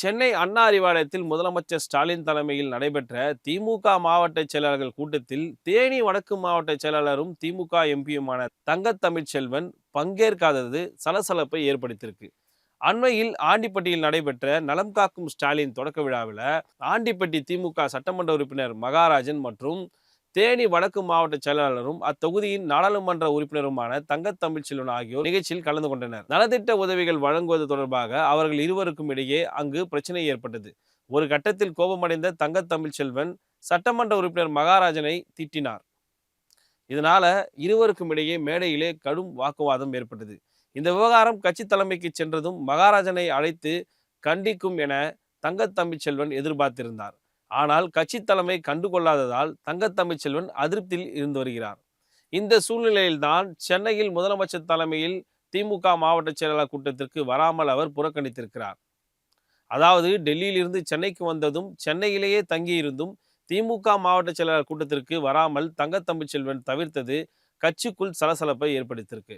சென்னை அண்ணா அறிவாலயத்தில் முதலமைச்சர் ஸ்டாலின் தலைமையில் நடைபெற்ற திமுக மாவட்ட செயலாளர்கள் கூட்டத்தில் தேனி வடக்கு மாவட்ட செயலாளரும் திமுக எம்பியுமான தங்கத்தமிழ்ச்செல்வன் பங்கேற்காதது சலசலப்பை ஏற்படுத்தியிருக்கு. அண்மையில் ஆண்டிப்பட்டியில் நடைபெற்ற நலம் காக்கும் ஸ்டாலின் தொடக்க விழாவில் ஆண்டிப்பட்டி திமுக சட்டமன்ற உறுப்பினர் மகாராஜன் மற்றும் தேனி வடக்கு மாவட்ட செயலாளரும் அத்தொகுதியின் நாடாளுமன்ற உறுப்பினருமான தங்கத்தமிழ்ச்செல்வன் ஆகியோர் நிகழ்ச்சியில் கலந்து கொண்டனர். நலத்திட்ட உதவிகள் வழங்குவது தொடர்பாக அவர்கள் இருவருக்கும் இடையே அங்கு பிரச்சனை ஏற்பட்டது. ஒரு கட்டத்தில் கோபமடைந்த தங்கத்தமிழ்ச்செல்வன் சட்டமன்ற உறுப்பினர் மகாராஜனை திட்டினார். இதனால இருவருக்கும் இடையே மேடையிலே கடும் வாக்குவாதம் ஏற்பட்டது. இந்த விவகாரம் கட்சி தலைமைக்கு சென்றதும் மகாராஜனை அழைத்து கண்டிக்கும் என தங்கத்தமிழ்ச்செல்வன் எதிர்பார்த்திருந்தார். ஆனால் கட்சி தலைமை கண்டுகொள்ளாததால் தங்கத்தமிழ்ச்செல்வன் அதிருப்தியில் இருந்து வருகிறார். இந்த சூழ்நிலையில்தான் சென்னையில் முதலமைச்சர் தலைமையில் திமுக மாவட்ட செயலாளர் கூட்டத்திற்கு வராமல் அவர் புறக்கணித்திருக்கிறார். அதாவது டெல்லியில் இருந்து சென்னைக்கு வந்ததும் சென்னையிலேயே தங்கியிருந்தும் திமுக மாவட்ட செயலாளர் கூட்டத்திற்கு வராமல் தங்கத்தமிழ்ச்செல்வன் தவிர்த்தது கட்சிக்குள் சலசலப்பை ஏற்படுத்தியிருக்கு.